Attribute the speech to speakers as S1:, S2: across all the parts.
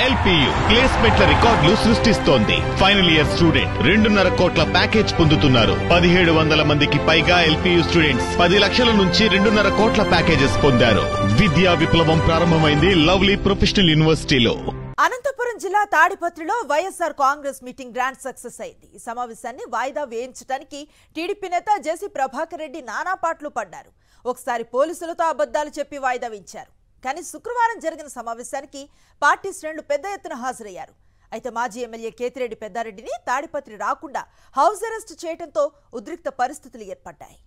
S1: LPU ప్లేస్మెంట్ల రికార్డులు సృష్టిస్తోంది. Final year student 2.5 కోట్ల ప్యాకేజ్ పొందుతున్నారు. 1700 మందికి పైగా LPU స్టూడెంట్స్ 10 లక్షల నుంచి 2.5 కోట్ల ప్యాకేజెస్ పొందారు. విద్యా విప్లవం ప్రారంభమైంది లవ్లీ ప్రొఫెషనల్ యూనివర్సిటీలో.
S2: అనంతపురం జిల్లా తాడిపత్రిలో YSR Congress meeting grand success అయింది. ఈ సమావేశాన్ని వాయిదా వేయించడానికి టీడీపీ నేత జేసీ ప్రభాకర్ రెడ్డి నానా పాటలు పడ్డారు. ఒకసారి పోలీసులతో అబద్దాలు చెప్పి వాయిదా వేయించారు. కానీ శుక్రవారం జరిగిన సమావేశానికి పార్టీ శ్రేణులు పెద్ద ఎత్తున హాజరయ్యారు. అయితే మాజీ ఎమ్మెల్యే కేతిరెడ్డి పెద్దారెడ్డిని తాడిపత్రి రాకుండా హౌస్ అరెస్ట్ చేయడంతో ఉద్రిక్త పరిస్థితులు ఏర్పడ్డాయి.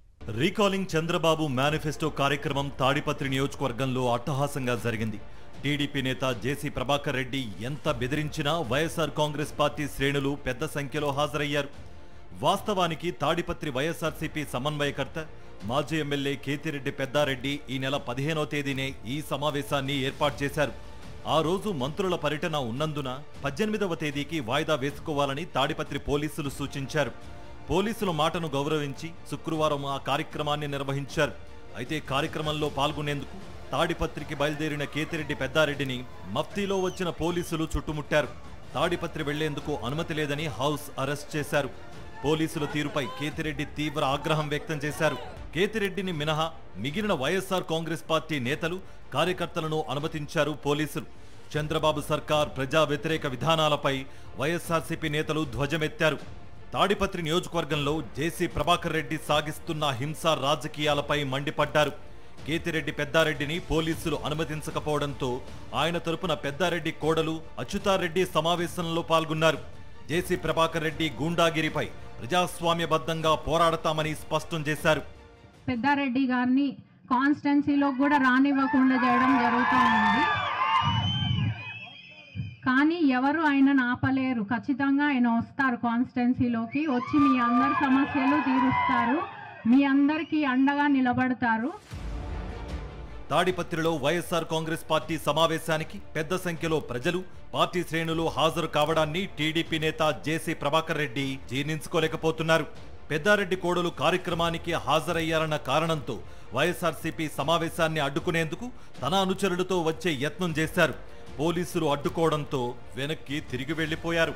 S3: రీకాలింగ్ చంద్రబాబు మేనిఫెస్టో కార్యక్రమం తాడిపత్రి నియోజకవర్గంలో అట్టహాసంగా జరిగింది. టీడీపీ నేత జేసీ ప్రభాకర్ రెడ్డి ఎంత బెదిరించినా వైఎస్ఆర్ కాంగ్రెస్ పార్టీ శ్రేణులు పెద్ద సంఖ్యలో హాజరయ్యారు. వాస్తవానికి తాడిపత్రి వైఎస్ఆర్సీపీ సమన్వయకర్త మాజీ ఎమ్మెల్యే కేతిరెడ్డి పెద్దారెడ్డి ఈ నెల 15వ తేదీనే ఈ సమావేశాన్ని ఏర్పాటు చేశారు. ఆ రోజు మంత్రుల పర్యటన ఉన్నందున 18వ తేదీకి వాయిదా వేసుకోవాలని తాడిపత్రి పోలీసులు సూచించారు. పోలీసుల మాటను గౌరవించి శుక్రవారం ఆ కార్యక్రమాన్ని నిర్వహించారు. అయితే కార్యక్రమంలో పాల్గొనేందుకు తాడిపత్రికి బయలుదేరిన కేతిరెడ్డి పెద్దారెడ్డిని మఫ్తీలో వచ్చిన పోలీసులు చుట్టుముట్టారు. తాడిపత్రి వెళ్లేందుకు అనుమతి లేదని హౌస్ అరెస్ట్ చేశారు. పోలీసుల తీరుపై కేతిరెడ్డి తీవ్ర ఆగ్రహం వ్యక్తం చేశారు. కేతిరెడ్డిని మినహా మిగిలిన వైఎస్ఆర్ కాంగ్రెస్ పార్టీ నేతలు, కార్యకర్తలను అనుమతించారు పోలీసులు. చంద్రబాబు సర్కార్ ప్రజా వ్యతిరేక విధానాలపై వైఎస్ఆర్సీపీ నేతలు ధ్వజమెత్తారు. తాడిపత్రి నియోజకవర్గంలో జేసీ ప్రభాకర్ రెడ్డి సాగిస్తున్న హింసా రాజకీయాలపై మండిపడ్డారు. కేతిరెడ్డి పెద్దారెడ్డిని పోలీసులు అనుమతించకపోవడంతో ఆయన తరపున పెద్దారెడ్డి కోడలు అచ్యుతారెడ్డి సమావేశంలో పాల్గొన్నారు. జేసీ ప్రభాకర్ రెడ్డి గూండాగిరిపై ప్రజాస్వామ్యబద్ధంగా పోరాడతామని స్పష్టం చేశారు.
S4: పెద్దారెడ్డి గారిని కాన్స్టిట్యున్సీలో కూడా రానివ్వకుండా చేయడం జరుగుతూ ఉంది. కానీ ఎవరు ఆయనను ఆపలేరు. ఖచ్చితంగా ఆయన వస్తారు, కాన్స్టిట్యున్సీలోకి వచ్చి మీ అందరి సమస్యలు తీరుస్తారు, మీ అందరికీ అండగా నిలబడతారు.
S3: తాడిపత్రిలో వైఎస్ఆర్ కాంగ్రెస్ పార్టీ సమావేశానికి పెద్ద సంఖ్యలో ప్రజలు, పార్టీ శ్రేణులు హాజరు కావడాన్ని టీడీపీ నేత జేసీ ప్రభాకర్ రెడ్డి జీర్ణించుకోలేకపోతున్నారు. పెద్దారెడ్డి కోడలు కార్యక్రమానికి హాజరయ్యారన్న కారణంతో వైఎస్ఆర్సీపీ సమావేశాన్ని అడ్డుకునేందుకు తన అనుచరులతో వచ్చే యత్నం చేశారు. పోలీసులు అడ్డుకోవడంతో వెనక్కి తిరిగి వెళ్లిపోయారు.